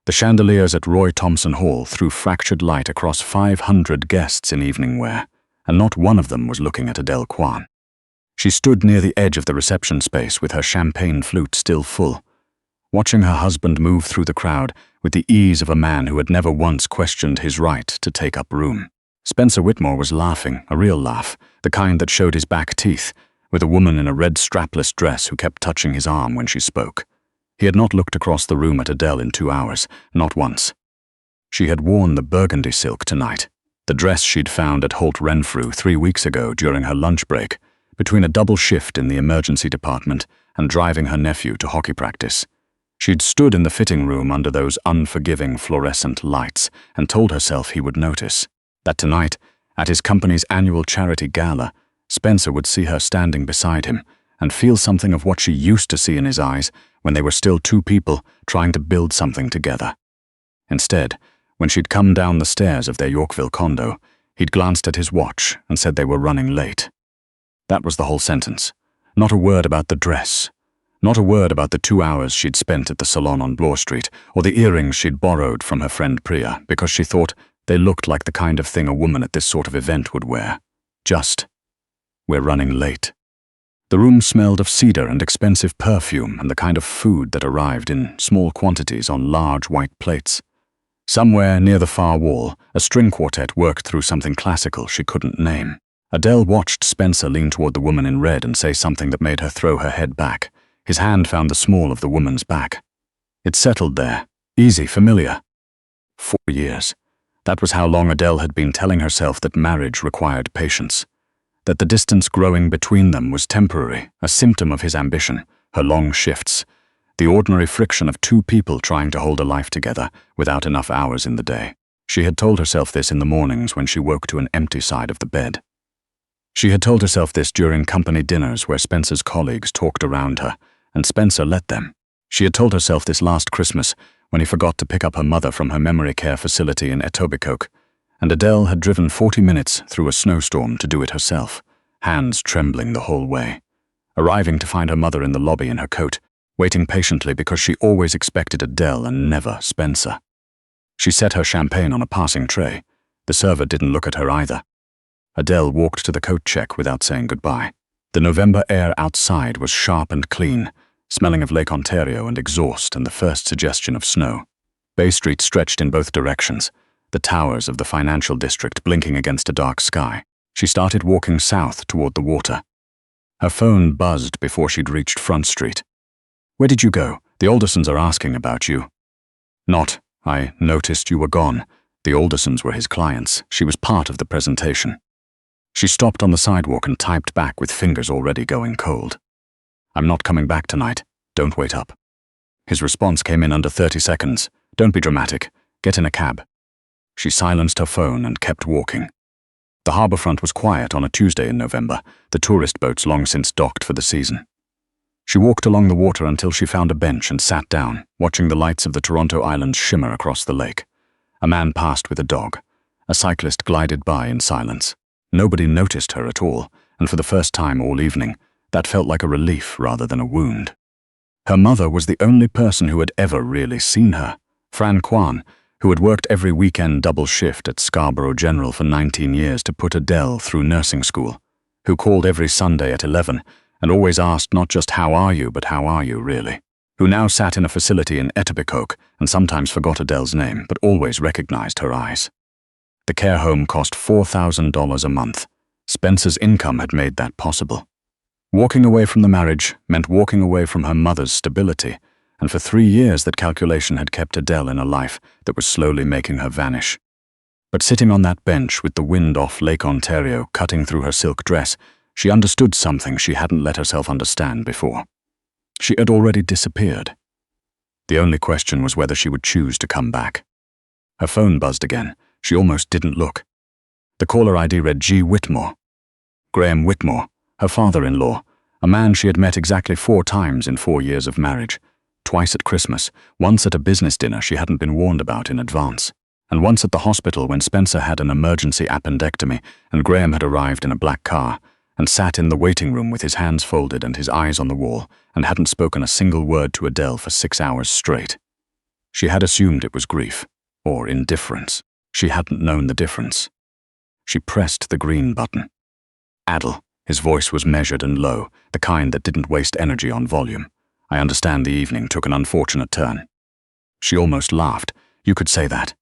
The chandeliers at Roy Thompson Hall threw fractured light across 500 guests in evening wear, and not one of them was looking at Adele Kwan. She stood near the edge of the reception space with her champagne flute still full, watching her husband move through the crowd with the ease of a man who had never once questioned his right to take up room. Spencer Whitmore was laughing, a real laugh, the kind that showed his back teeth, with a woman in a red strapless dress who kept touching his arm when she spoke. He had not looked across the room at Adele in 2 hours, not once. She had worn the burgundy silk tonight, the dress she'd found at Holt Renfrew 3 weeks ago during her lunch break, between a double shift in the emergency department and driving her nephew to hockey practice. She'd stood in the fitting room under those unforgiving fluorescent lights and told herself he would notice, that tonight, at his company's annual charity gala, Spencer would see her standing beside him and feel something of what she used to see in his eyes when they were still two people trying to build something together. Instead, when she'd come down the stairs of their Yorkville condo, he'd glanced at his watch and said they were running late. That was the whole sentence. Not a word about the dress. Not a word about the 2 hours she'd spent at the salon on Bloor Street, or the earrings she'd borrowed from her friend Priya, because she thought they looked like the kind of thing a woman at this sort of event would wear. Just, we're running late. The room smelled of cedar and expensive perfume and the kind of food that arrived in small quantities on large white plates. Somewhere near the far wall, a string quartet worked through something classical she couldn't name. Adele watched Spencer lean toward the woman in red and say something that made her throw her head back. His hand found the small of the woman's back. It settled there, easy, familiar. 4 years. That was how long Adele had been telling herself that marriage required patience. That the distance growing between them was temporary, a symptom of his ambition, her long shifts, the ordinary friction of two people trying to hold a life together without enough hours in the day. She had told herself this in the mornings when she woke to an empty side of the bed. She had told herself this during company dinners where Spencer's colleagues talked around her, and Spencer let them. She had told herself this last Christmas when he forgot to pick up her mother from her memory care facility in Etobicoke, and Adele had driven 40 minutes through a snowstorm to do it herself, hands trembling the whole way, arriving to find her mother in the lobby in her coat, waiting patiently because she always expected Adele and never Spencer. She set her champagne on a passing tray. The server didn't look at her either. Adele walked to the coat check without saying goodbye. The November air outside was sharp and clean, smelling of Lake Ontario and exhaust and the first suggestion of snow. Bay Street stretched in both directions, the towers of the financial district blinking against a dark sky. She started walking south toward the water. Her phone buzzed before she'd reached Front Street. "Where did you go? The Aldersons are asking about you." "Not. I noticed you were gone." The Aldersons were his clients. She was part of the presentation. She stopped on the sidewalk and typed back with fingers already going cold. "I'm not coming back tonight. Don't wait up." His response came in under 30 seconds. "Don't be dramatic. Get in a cab." She silenced her phone and kept walking. The harbourfront was quiet on a Tuesday in November, the tourist boats long since docked for the season. She walked along the water until she found a bench and sat down, watching the lights of the Toronto Islands shimmer across the lake. A man passed with a dog. A cyclist glided by in silence. Nobody noticed her at all, and for the first time all evening, that felt like a relief rather than a wound. Her mother was the only person who had ever really seen her, Fran Kwan, who had worked every weekend double shift at Scarborough General for 19 years to put Adele through nursing school, who called every Sunday at 11 and always asked not just "how are you," but "how are you really?", who now sat in a facility in Etobicoke and sometimes forgot Adele's name, but always recognized her eyes. The care home cost $4,000 a month. Spencer's income had made that possible. Walking away from the marriage meant walking away from her mother's stability, and for 3 years that calculation had kept Adele in a life that was slowly making her vanish. But sitting on that bench with the wind off Lake Ontario cutting through her silk dress, she understood something she hadn't let herself understand before. She had already disappeared. The only question was whether she would choose to come back. Her phone buzzed again. She almost didn't look. The caller ID read G. Whitmore. Graham Whitmore, her father-in-law, a man she had met exactly 4 times in 4 years of marriage. Twice at Christmas, once at a business dinner she hadn't been warned about in advance, and once at the hospital when Spencer had an emergency appendectomy and Graham had arrived in a black car and sat in the waiting room with his hands folded and his eyes on the wall and hadn't spoken a single word to Adele for 6 hours straight. She had assumed it was grief, or indifference. She hadn't known the difference. She pressed the green button. Adel, his voice was measured and low, the kind that didn't waste energy on volume. I understand the evening took an unfortunate turn. She almost laughed. You could say that.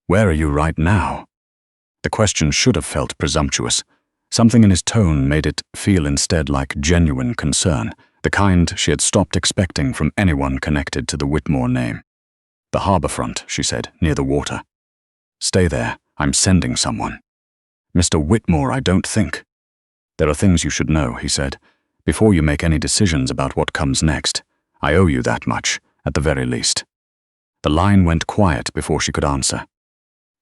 Where are you right now? The question should have felt presumptuous. Something in his tone made it feel instead like genuine concern, the kind she had stopped expecting from anyone connected to the Whitmore name. The harbourfront, she said, near the water. Stay there. I'm sending someone. Mr. Whitmore, I don't think. There are things you should know, he said, before you make any decisions about what comes next. I owe you that much, at the very least. The line went quiet before she could answer.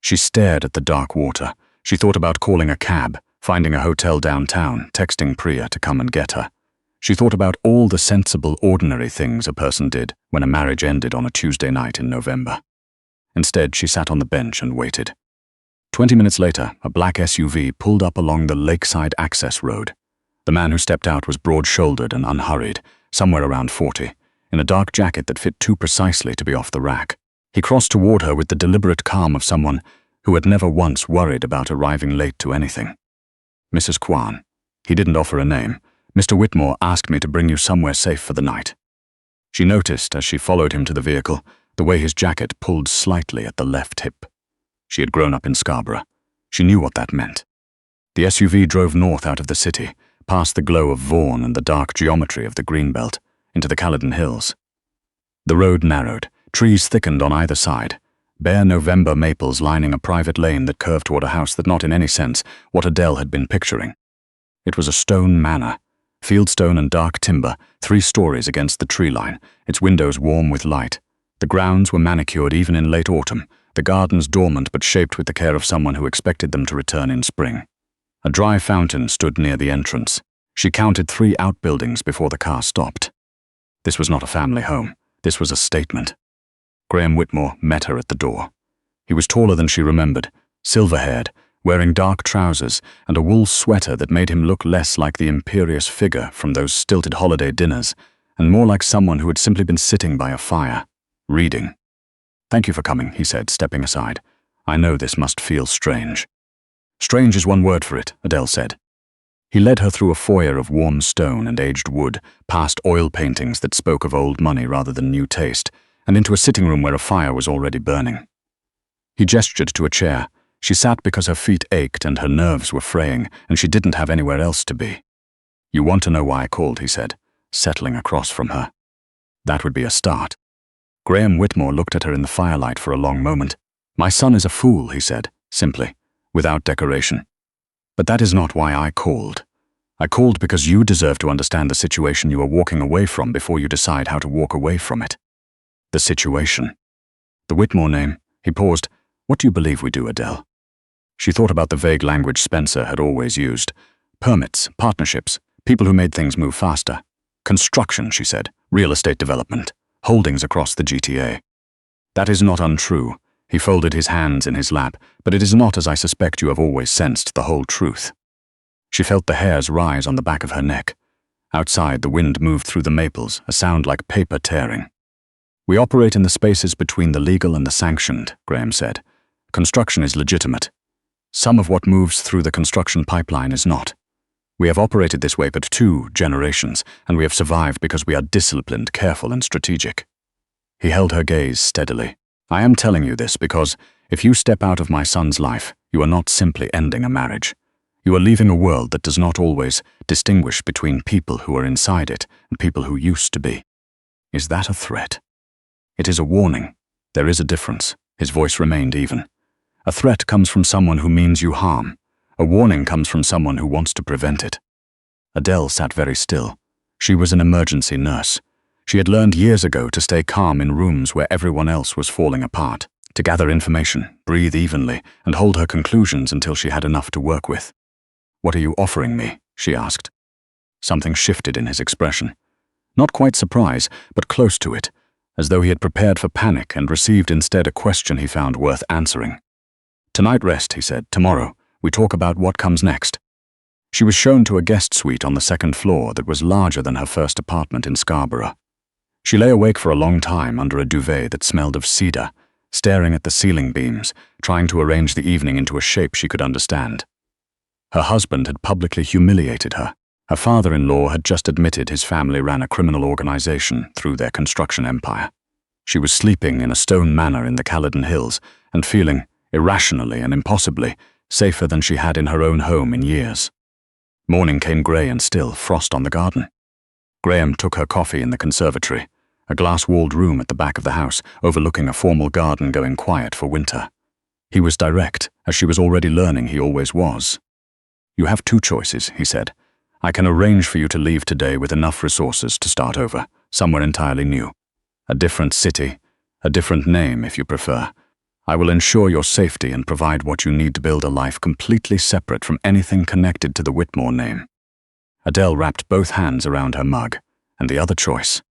She stared at the dark water. She thought about calling a cab, finding a hotel downtown, texting Priya to come and get her. She thought about all the sensible, ordinary things a person did when a marriage ended on a Tuesday night in November. Instead, she sat on the bench and waited. 20 minutes later, a black SUV pulled up along the lakeside access road. The man who stepped out was broad-shouldered and unhurried, somewhere around 40, in a dark jacket that fit too precisely to be off the rack. He crossed toward her with the deliberate calm of someone who had never once worried about arriving late to anything. Mrs. Kwan. He didn't offer a name. Mr. Whitmore asked me to bring you somewhere safe for the night. She noticed, as she followed him to the vehicle, the way his jacket pulled slightly at the left hip. She had grown up in Scarborough. She knew what that meant. The SUV drove north out of the city, past the glow of Vaughan and the dark geometry of the Greenbelt, into the Caledon Hills. The road narrowed, trees thickened on either side, bare November maples lining a private lane that curved toward a house that not in any sense what Adele had been picturing. It was a stone manor, fieldstone and dark timber, 3 stories against the tree line, its windows warm with light. The grounds were manicured even in late autumn, the gardens dormant but shaped with the care of someone who expected them to return in spring. A dry fountain stood near the entrance. She counted 3 outbuildings before the car stopped. This was not a family home. This was a statement. Graham Whitmore met her at the door. He was taller than she remembered, silver-haired, wearing dark trousers and a wool sweater that made him look less like the imperious figure from those stilted holiday dinners and more like someone who had simply been sitting by a fire, reading. Thank you for coming, he said, stepping aside. I know this must feel strange. Strange is one word for it, Adele said. He led her through a foyer of warm stone and aged wood, past oil paintings that spoke of old money rather than new taste, and into a sitting room where a fire was already burning. He gestured to a chair. She sat because her feet ached and her nerves were fraying, and she didn't have anywhere else to be. You want to know why I called, he said, settling across from her. That would be a start. Graham Whitmore looked at her in the firelight for a long moment. My son is a fool, he said, simply, without decoration. But that is not why I called. I called because you deserve to understand the situation you are walking away from before you decide how to walk away from it. The situation. The Whitmore name. He paused. What do you believe we do, Adele? She thought about the vague language Spencer had always used. Permits, partnerships, people who made things move faster. Construction, she said, real estate development, holdings across the GTA. That is not untrue. He folded his hands in his lap, but it is not, as I suspect you have always sensed, the whole truth. She felt the hairs rise on the back of her neck. Outside, the wind moved through the maples, a sound like paper tearing. We operate in the spaces between the legal and the sanctioned, Graham said. Construction is legitimate. Some of what moves through the construction pipeline is not. We have operated this way but 2 generations, and we have survived because we are disciplined, careful, and strategic. He held her gaze steadily. I am telling you this because, if you step out of my son's life, you are not simply ending a marriage. You are leaving a world that does not always distinguish between people who are inside it and people who used to be. Is that a threat? It is a warning. There is a difference. His voice remained even. A threat comes from someone who means you harm. A warning comes from someone who wants to prevent it. Adele sat very still. She was an emergency nurse. She had learned years ago to stay calm in rooms where everyone else was falling apart, to gather information, breathe evenly, and hold her conclusions until she had enough to work with. What are you offering me? She asked. Something shifted in his expression. Not quite surprise, but close to it, as though he had prepared for panic and received instead a question he found worth answering. Tonight rest, he said. Tomorrow, we talk about what comes next. She was shown to a guest suite on the 2nd floor that was larger than her first apartment in Scarborough. She lay awake for a long time under a duvet that smelled of cedar, staring at the ceiling beams, trying to arrange the evening into a shape she could understand. Her husband had publicly humiliated her. Her father-in-law had just admitted his family ran a criminal organization through their construction empire. She was sleeping in a stone manor in the Caledon Hills and feeling, irrationally and impossibly, safer than she had in her own home in years. Morning came grey and still, frost on the garden. Graham took her coffee in the conservatory, a glass-walled room at the back of the house, overlooking a formal garden going quiet for winter. He was direct, as she was already learning he always was. "You have two choices," he said. "I can arrange for you to leave today with enough resources to start over, somewhere entirely new. A different city, a different name if you prefer. I will ensure your safety and provide what you need to build a life completely separate from anything connected to the Whitmore name." Adele wrapped both hands around her mug. "And the other choice?"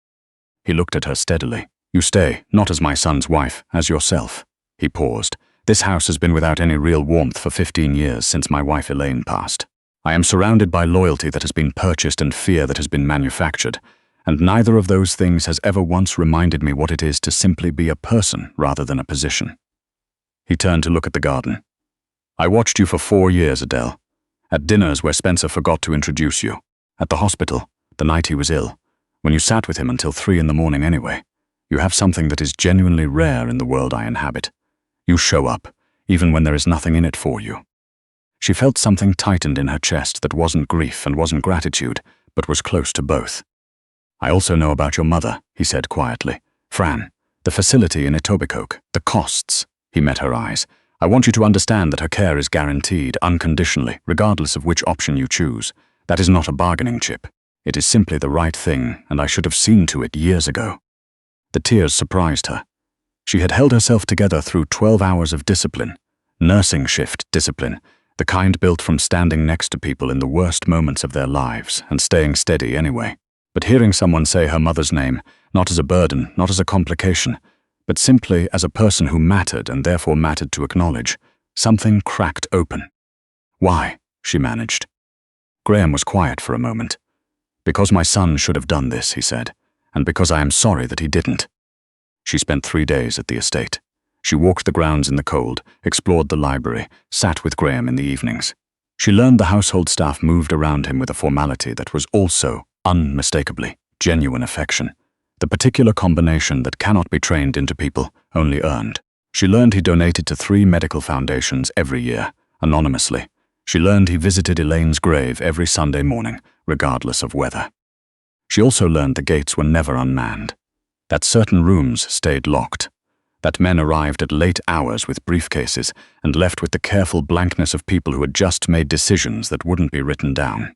He looked at her steadily. "You stay, not as my son's wife, as yourself." He paused. "This house has been without any real warmth for 15 years since my wife Elaine passed. I am surrounded by loyalty that has been purchased and fear that has been manufactured, and neither of those things has ever once reminded me what it is to simply be a person rather than a position." He turned to look at the garden. "I watched you for 4 years, Adele. At dinners where Spencer forgot to introduce you. At the hospital, the night he was ill. When you sat with him until 3 in the morning anyway. You have something that is genuinely rare in the world I inhabit. You show up, even when there is nothing in it for you." She felt something tightened in her chest that wasn't grief and wasn't gratitude, but was close to both. "I also know about your mother," he said quietly. "Fran, the facility in Etobicoke, the costs." He met her eyes. "I want you to understand that her care is guaranteed, unconditionally, regardless of which option you choose. That is not a bargaining chip. It is simply the right thing, and I should have seen to it years ago." The tears surprised her. She had held herself together through 12 hours of discipline, nursing shift discipline, the kind built from standing next to people in the worst moments of their lives and staying steady anyway. But hearing someone say her mother's name, not as a burden, not as a complication, but simply as a person who mattered and therefore mattered to acknowledge, something cracked open. "Why?" she managed. Graham was quiet for a moment. "Because my son should have done this," he said, "and because I am sorry that he didn't." She spent 3 days at the estate. She walked the grounds in the cold, explored the library, sat with Graham in the evenings. She learned the household staff moved around him with a formality that was also, unmistakably, genuine affection, the particular combination that cannot be trained into people, only earned. She learned he donated to 3 medical foundations every year, anonymously. She learned he visited Elaine's grave every Sunday morning, regardless of weather. She also learned the gates were never unmanned, that certain rooms stayed locked, that men arrived at late hours with briefcases and left with the careful blankness of people who had just made decisions that wouldn't be written down.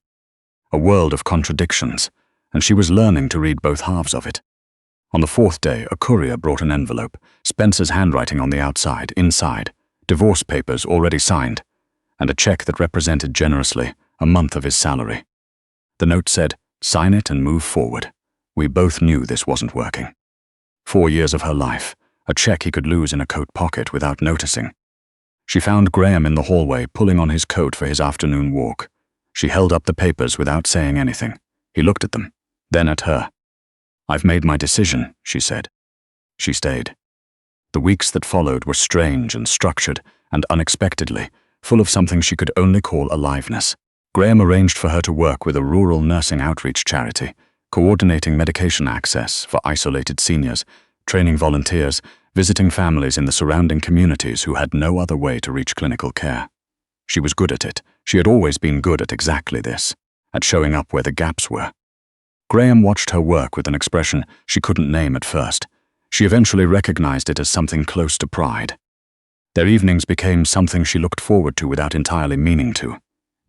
A world of contradictions, and she was learning to read both halves of it. On the 4th day, a courier brought an envelope, Spencer's handwriting on the outside, inside, divorce papers already signed, and a check that represented generously a month of his salary. The note said, "Sign it and move forward." We both knew this wasn't working. 4 years of her life, a check he could lose in a coat pocket without noticing. She found Graham in the hallway pulling on his coat for his afternoon walk. She held up the papers without saying anything. He looked at them, then at her. "I've made my decision," she said. She stayed. The weeks that followed were strange and structured and unexpectedly, full of something she could only call aliveness. Graham arranged for her to work with a rural nursing outreach charity, coordinating medication access for isolated seniors, training volunteers, visiting families in the surrounding communities who had no other way to reach clinical care. She was good at it. She had always been good at exactly this, at showing up where the gaps were. Graham watched her work with an expression she couldn't name at first. She eventually recognized it as something close to pride. Their evenings became something she looked forward to without entirely meaning to.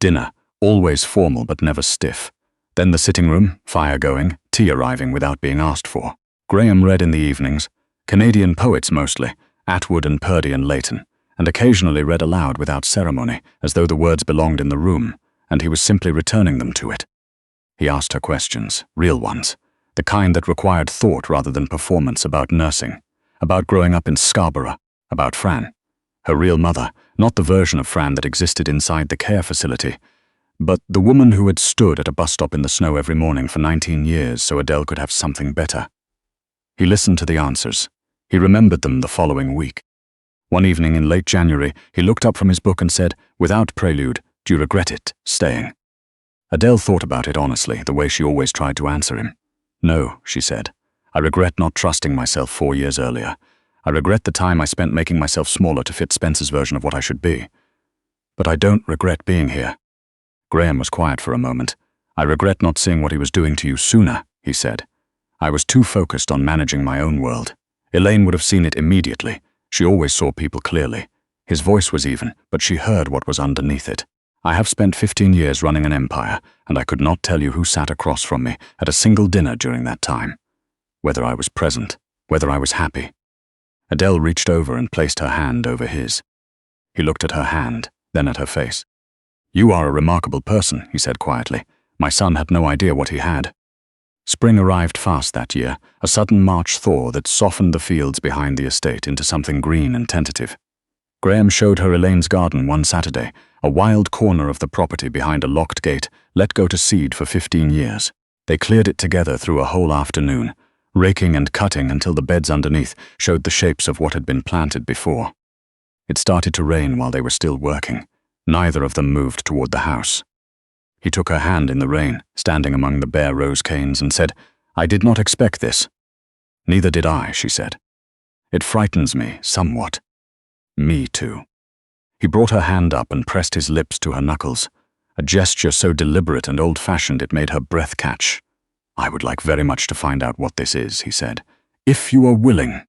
Dinner, always formal but never stiff. Then the sitting room, fire going, tea arriving without being asked for. Graham read in the evenings, Canadian poets mostly, Atwood and Purdy and Leighton, and occasionally read aloud without ceremony, as though the words belonged in the room, and he was simply returning them to it. He asked her questions, real ones, the kind that required thought rather than performance, about nursing, about growing up in Scarborough, about Fran, her real mother, not the version of Fran that existed inside the care facility, but the woman who had stood at a bus stop in the snow every morning for 19 years so Adele could have something better. He listened to the answers. He remembered them the following week. One evening in late January, he looked up from his book and said, without prelude, "Do you regret it, staying?" Adele thought about it honestly, the way she always tried to answer him. "No," she said. "I regret not trusting myself 4 years earlier. I regret the time I spent making myself smaller to fit Spencer's version of what I should be. But I don't regret being here." Graham was quiet for a moment. "I regret not seeing what he was doing to you sooner," he said. "I was too focused on managing my own world. Elaine would have seen it immediately. She always saw people clearly. His voice was even, but she heard what was underneath it. I have spent 15 years running an empire, and I could not tell you who sat across from me at a single dinner during that time. Whether I was present, whether I was happy." Adele reached over and placed her hand over his. He looked at her hand, then at her face. "You are a remarkable person," he said quietly. "My son had no idea what he had." Spring arrived fast that year, a sudden March thaw that softened the fields behind the estate into something green and tentative. Graham showed her Elaine's garden one Saturday, a wild corner of the property behind a locked gate, let go to seed for 15 years. They cleared it together through a whole afternoon, raking and cutting until the beds underneath showed the shapes of what had been planted before. It started to rain while they were still working. Neither of them moved toward the house. He took her hand in the rain, standing among the bare rose canes, and said, "I did not expect this." "Neither did I," she said. "It frightens me somewhat." "Me too." He brought her hand up and pressed his lips to her knuckles, a gesture so deliberate and old-fashioned it made her breath catch. "I would like very much to find out what this is," he said. "If you are willing."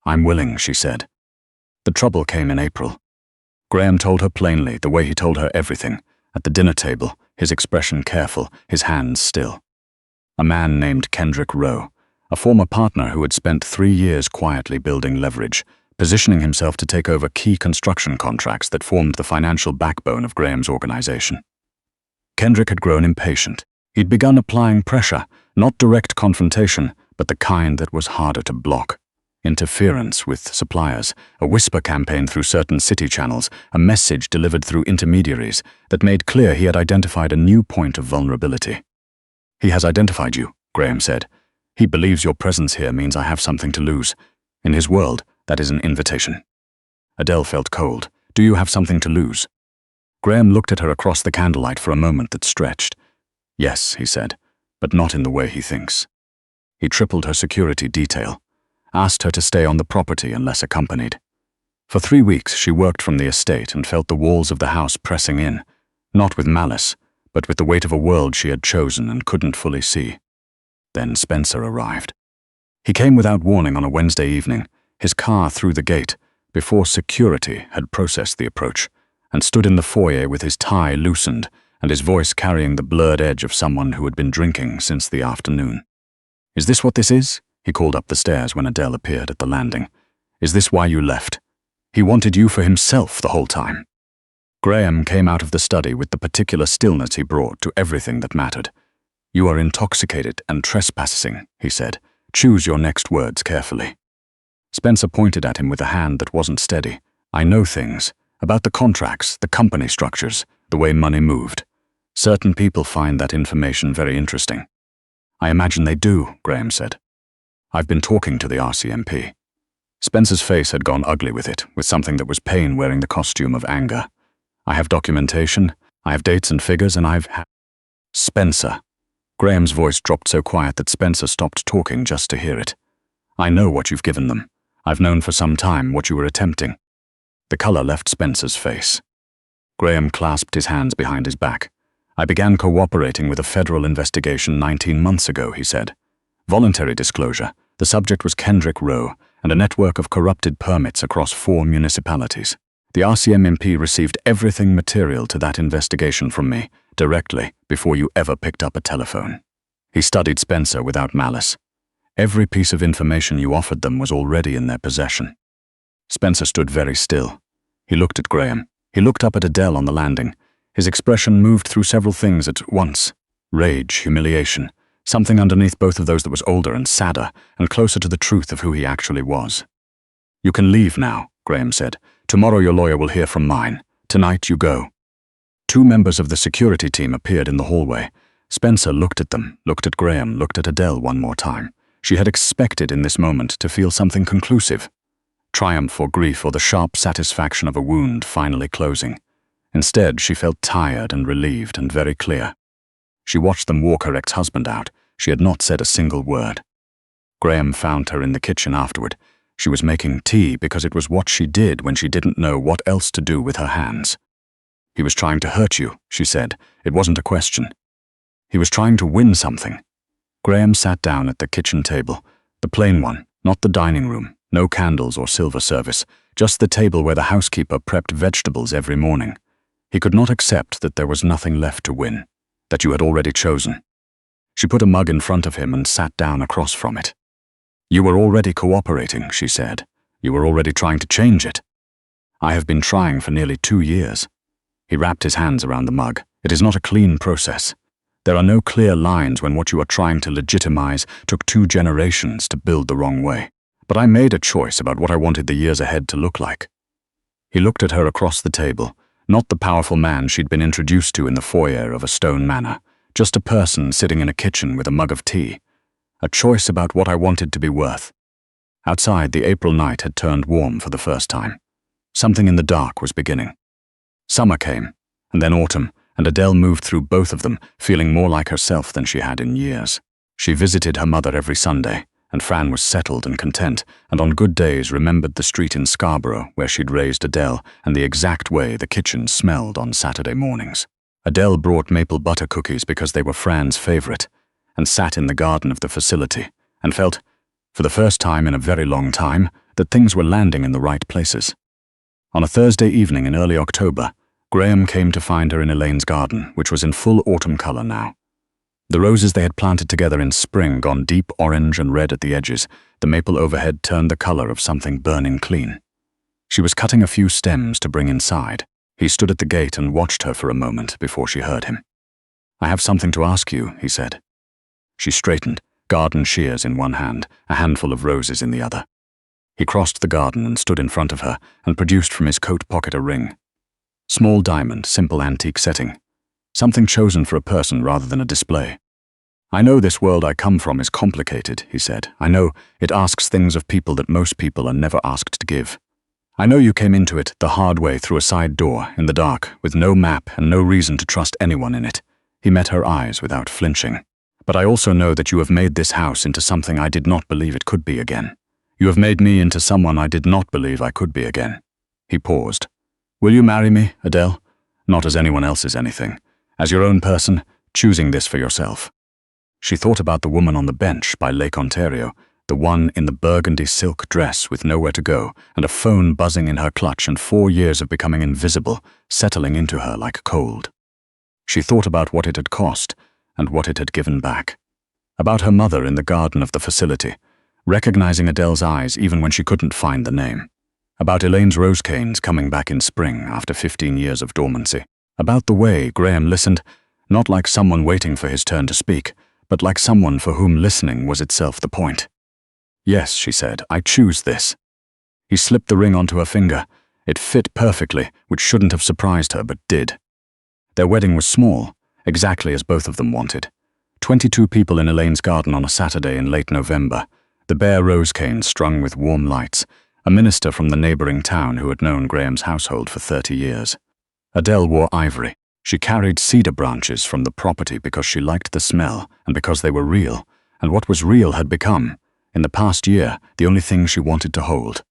"I'm willing," she said. The trouble came in April. Graham told her plainly, the way he told her everything, at the dinner table, his expression careful, his hands still. A man named Kendrick Rowe, a former partner who had spent 3 years quietly building leverage, positioning himself to take over key construction contracts that formed the financial backbone of Graham's organization. Kendrick had grown impatient. He'd begun applying pressure, not direct confrontation, but the kind that was harder to block. Interference with suppliers, a whisper campaign through certain city channels, a message delivered through intermediaries that made clear he had identified a new point of vulnerability. "He has identified you," Graham said. "He believes your presence here means I have something to lose. In his world, that is an invitation." Adele felt cold. "Do you have something to lose?" Graham looked at her across the candlelight for a moment that stretched. "Yes," he said, "but not in the way he thinks." He tripled her security detail, asked her to stay on the property unless accompanied. For 3 weeks she worked from the estate and felt the walls of the house pressing in, not with malice, but with the weight of a world she had chosen and couldn't fully see. Then Spencer arrived. He came without warning on a Wednesday evening, his car through the gate, before security had processed the approach, and stood in the foyer with his tie loosened and his voice carrying the blurred edge of someone who had been drinking since the afternoon. "Is this what this is?" He called up the stairs when Adele appeared at the landing. "Is this why you left? He wanted you for himself the whole time." Graham came out of the study with the particular stillness he brought to everything that mattered. "You are intoxicated and trespassing," he said. "Choose your next words carefully." Spencer pointed at him with a hand that wasn't steady. "I know things about the contracts, the company structures, the way money moved. Certain people find that information very interesting." "I imagine they do," Graham said. "I've been talking to the RCMP." Spencer's face had gone ugly with it, with something that was pain wearing the costume of anger. "I have documentation, I have dates and figures, and Spencer. Graham's voice dropped so quiet that Spencer stopped talking just to hear it. "I know what you've given them. I've known for some time what you were attempting." The color left Spencer's face. Graham clasped his hands behind his back. "I began cooperating with a federal investigation 19 months ago," he said. "Voluntary disclosure. The subject was Kendrick Rowe and a network of corrupted permits across 4 municipalities. The RCMP received everything material to that investigation from me, directly, before you ever picked up a telephone." He studied Spencer without malice. "Every piece of information you offered them was already in their possession." Spencer stood very still. He looked at Graham. He looked up at Adele on the landing. His expression moved through several things at once. Rage, humiliation, something underneath both of those that was older and sadder and closer to the truth of who he actually was. "You can leave now," Graham said. "Tomorrow your lawyer will hear from mine. Tonight you go." 2 members of the security team appeared in the hallway. Spencer looked at them, looked at Graham, looked at Adele one more time. She had expected in this moment to feel something conclusive. Triumph or grief or the sharp satisfaction of a wound finally closing. Instead, she felt tired and relieved and very clear. She watched them walk her ex-husband out. She had not said a single word. Graham found her in the kitchen afterward. She was making tea because it was what she did when she didn't know what else to do with her hands. "He was trying to hurt you," she said. "It wasn't a question. He was trying to win something." Graham sat down at the kitchen table, the plain one, not the dining room, no candles or silver service, just the table where the housekeeper prepped vegetables every morning. He could not accept that there was nothing left to win, that you had already chosen. She put a mug in front of him and sat down across from it. "You were already cooperating," she said. "You were already trying to change it." "I have been trying for nearly 2 years. He wrapped his hands around the mug. "It is not a clean process. There are no clear lines when what you are trying to legitimize took 2 generations to build the wrong way. But I made a choice about what I wanted the years ahead to look like." He looked at her across the table, not the powerful man she'd been introduced to in the foyer of a stone manor, just a person sitting in a kitchen with a mug of tea. A choice about what I wanted to be worth. Outside, the April night had turned warm for the first time. Something in the dark was beginning. Summer came, and then autumn, and Adele moved through both of them, feeling more like herself than she had in years. She visited her mother every Sunday, and Fran was settled and content, and on good days remembered the street in Scarborough where she'd raised Adele and the exact way the kitchen smelled on Saturday mornings. Adele brought maple butter cookies because they were Fran's favorite, and sat in the garden of the facility, and felt, for the first time in a very long time, that things were landing in the right places. On a Thursday evening in early October, Graham came to find her in Elaine's garden, which was in full autumn color now. The roses they had planted together in spring gone deep orange and red at the edges, the maple overhead turned the color of something burning clean. She was cutting a few stems to bring inside. He stood at the gate and watched her for a moment before she heard him. "I have something to ask you," he said. She straightened, garden shears in one hand, a handful of roses in the other. He crossed the garden and stood in front of her and produced from his coat pocket a ring. Small diamond, simple antique setting. Something chosen for a person rather than a display. "I know this world I come from is complicated," he said. "I know it asks things of people that most people are never asked to give. I know you came into it the hard way through a side door, in the dark, with no map and no reason to trust anyone in it." He met her eyes without flinching. "But I also know that you have made this house into something I did not believe it could be again. You have made me into someone I did not believe I could be again." He paused. "Will you marry me, Adele? Not as anyone else's anything. As your own person, choosing this for yourself." She thought about the woman on the bench by Lake Ontario, the one in the burgundy silk dress with nowhere to go, and a phone buzzing in her clutch and 4 years of becoming invisible, settling into her like cold. She thought about what it had cost, and what it had given back. About her mother in the garden of the facility, recognizing Adele's eyes even when she couldn't find the name. About Elaine's rose canes coming back in spring after 15 years of dormancy. About the way Graham listened, not like someone waiting for his turn to speak, but like someone for whom listening was itself the point. "Yes," she said, "I choose this." He slipped the ring onto her finger. It fit perfectly, which shouldn't have surprised her, but did. Their wedding was small, exactly as both of them wanted. 22 people in Elaine's garden on a Saturday in late November, the bare rose canes strung with warm lights, a minister from the neighboring town who had known Graham's household for 30 years. Adele wore ivory. She carried cedar branches from the property because she liked the smell and because they were real, and what was real had become, in the past year, the only thing she wanted to hold.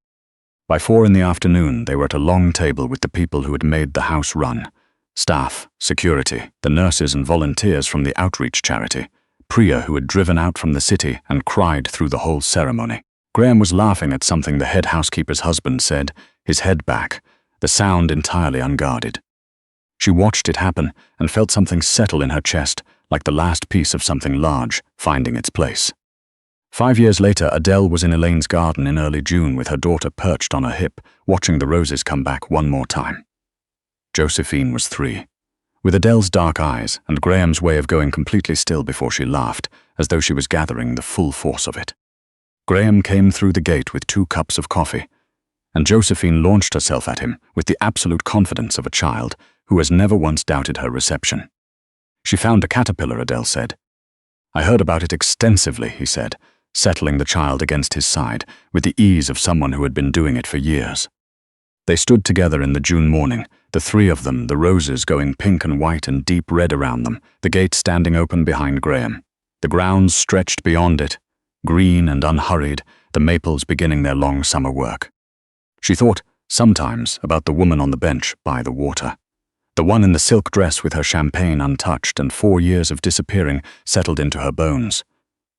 By 4 in the afternoon, they were at a long table with the people who had made the house run. Staff, security, the nurses and volunteers from the outreach charity, Priya who had driven out from the city and cried through the whole ceremony. Graham was laughing at something the head housekeeper's husband said, his head back, the sound entirely unguarded. She watched it happen and felt something settle in her chest, like the last piece of something large finding its place. 5 years later, Adele was in Elaine's garden in early June with her daughter perched on her hip, watching the roses come back one more time. Josephine was 3. With Adele's dark eyes and Graham's way of going completely still before she laughed, as though she was gathering the full force of it. Graham came through the gate with 2 cups of coffee, and Josephine launched herself at him with the absolute confidence of a child who has never once doubted her reception. "She found a caterpillar," Adele said. "I heard about it extensively," he said. settling the child against his side with the ease of someone who had been doing it for years. They stood together in the June morning, the three of them, the roses going pink and white and deep red around them, the gate standing open behind Graham. The grounds stretched beyond it, green and unhurried, the maples beginning their long summer work. She thought, sometimes, about the woman on the bench by the water. The one in the silk dress with her champagne untouched and 4 years of disappearing settled into her bones.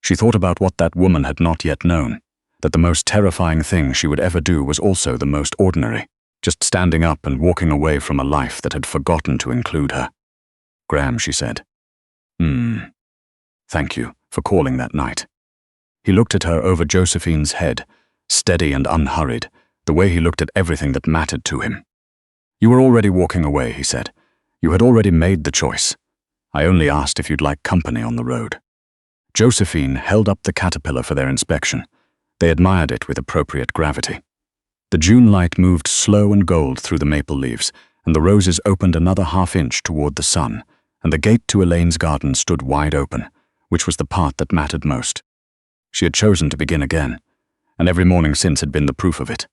She thought about what that woman had not yet known, that the most terrifying thing she would ever do was also the most ordinary, just standing up and walking away from a life that had forgotten to include her. "Graham," she said. Thank you for calling that night." He looked at her over Josephine's head, steady and unhurried, the way he looked at everything that mattered to him. "You were already walking away," he said. "You had already made the choice. I only asked if you'd like company on the road." Josephine held up the caterpillar for their inspection. They admired it with appropriate gravity. The June light moved slow and gold through the maple leaves, and the roses opened another half-inch toward the sun, and the gate to Elaine's garden stood wide open, which was the part that mattered most. She had chosen to begin again, and every morning since had been the proof of it.